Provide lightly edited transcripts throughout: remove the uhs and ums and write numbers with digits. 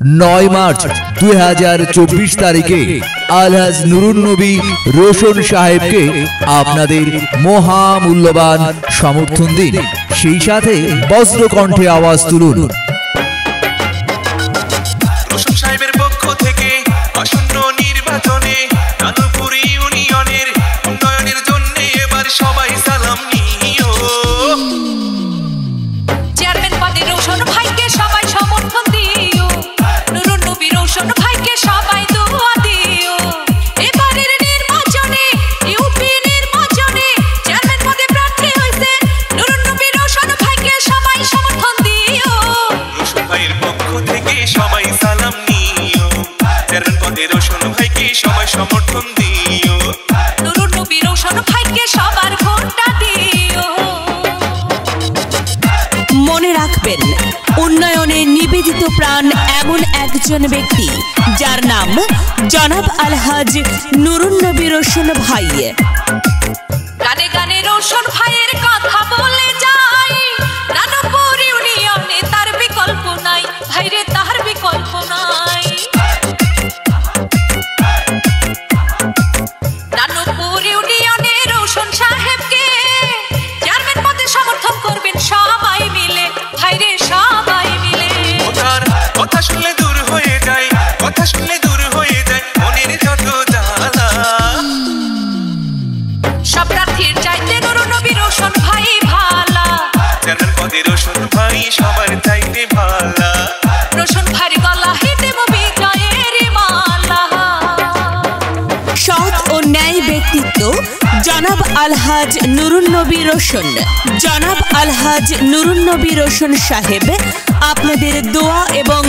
9 March 2024 তারিখে আলহাজ নুরুন নবী রোশন সাহেবকে আপনাদের মহামূল্যবান সমর্থন দিন, সেই সাথে বজ্রকণ্ঠে আওয়াজ তুলুন। রোশন সাহেবের পক্ষ থেকে আসন্ন নির্বাচনে নানুপুর ইউনিয়নের উন্নয়নের জন্য এবার সবাই সালাম নিও। চেয়ারম্যান পদে রোশন ভাইকে সবাই সমর্থন দিও, নুরুন নবী রোশন ভাইকে সবাই দোয়া দিও। এবারের নির্বাচনে ইউপি নির্বাচনে চেয়ারম্যান পদে প্রার্থী হইছে নুরুন নবী রোশন ভাইকে সবাই সমর্থন দিও। রোশন ভাইয়ের পক্ষ থেকে সবাই সালাম নিও, চেয়ারম্যান পদে রোশন ভাইকে সবাই সমর্থন দিও। নুরুন নবী রোশন ভাইকে সবার ভোটটা দিও। মনে রাখবেন, উন্নয়নে নিবেদিত প্রাণ এমন একজন ব্যক্তি যার নাম জনাব আলহাজ নুরুন নবী রোশন ভাই। গানে গানে রোশন ভাইয়ের কথা বলে যাই, নানুপুর ইউনিয়নে তার বিকল্প নাই, ভাইরে তার বিকল্প নাই। নানুপুর ইউনিয়নে রোশন সাহেবকে চেয়ারম্যান পদে সমর্থন করবেন সবাই মিলে, ভাইরে সবাই মিলে। ওটার কথা শুনলে দূর হয়ে যায়, কথা শুনলে দূর হয়ে যায় মনের যত জ্বালা। সব প্রার্থীর চাইতে নুরুন নবী রোশন ভাই ভালা, চেয়ারম্যান পদে রোশন ভাই সবার চাইতে ভালা। রোশন ভাইয়ের গলায় দেব বিজয়ের মালা। সৎ ও ন্যায় ব্যক্তিত্ব জনাব আলহাজ নুরুন নবী রোশন। জনাব আলহাজ নুরুন নবী রোশন সাহেব আপনাদের দোয়া এবং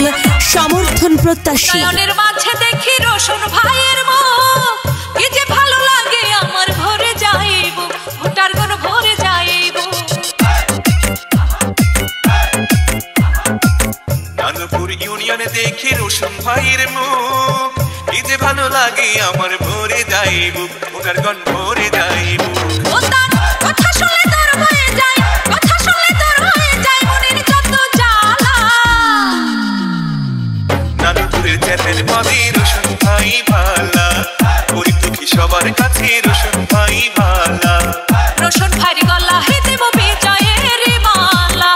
সমর্থন প্রত্যাশী। নয়নের মাঝে দেখি রোশন ভাইয়ের মুখ, কি যে ভালো লাগে আমার, ভরে যাইব ভোটার গণ ভরে যাইব। নানুপুর ইউনিয়নে দেখি রোশন ভাইয়ের মুখ, কি যে ভালো লাগে আমার, ভরে যাইব ভোটার গণ ভরে যাইব। ও তার কথা শুনলে তোর হয়ে যায়, কথা শুনলে তোর হয়ে যায় মনের যত জ্বালা। নানুপুরের চেয়ারম্যান পদে রোশন ভাই ভালা, গরিব দুঃখী সবার কাছে রোশন ভাই ভালা। রোশন ভাইয়ের গলায় দেব বিজয়ের মালা।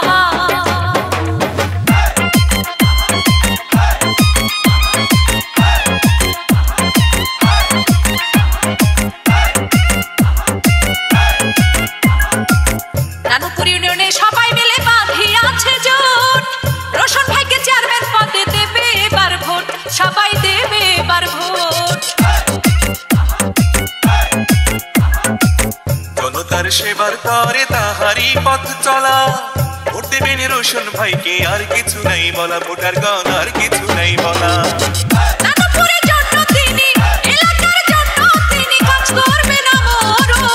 নানুপুর ইউনিয়নে সবাই মিলে বাঁধি আছে জোট, রোশন ভাইকে চেয়ারম্যান পদে দেবে এবার ভোট, সবাই দেবে এবার ভোট। জনতার সেবার তরে তাহারি পথ চলা, ভোট দেবেন রোশন ভাইকে আর কিছু নাই বলা, ভোটার গণ আর কিছু নাই বলা। নানুপুরের জন্য তিনি, এলাকার জন্য তিনি কাজ করবেন আমরও।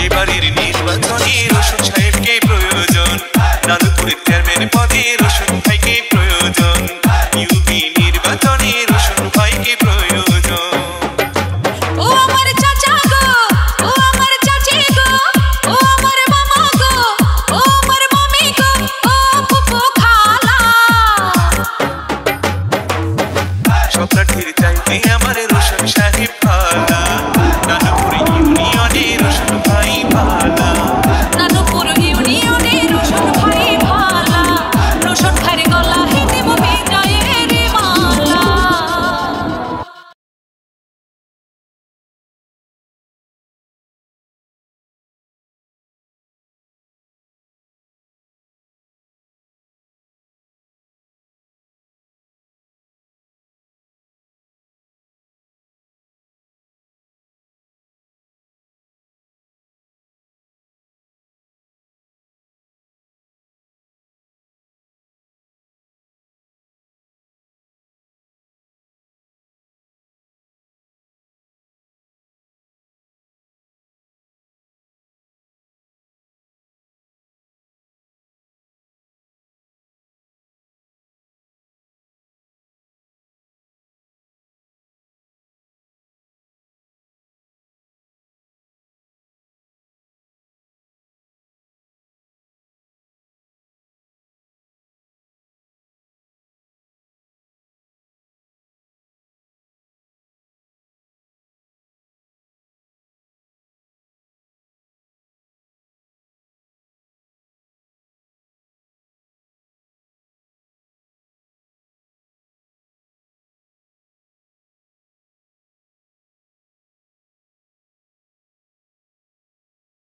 এবারের নির্বাচনে রোশন সাহেবকে প্রয়োজন, নানুপুরের চেয়ারম্যান পদে রোশন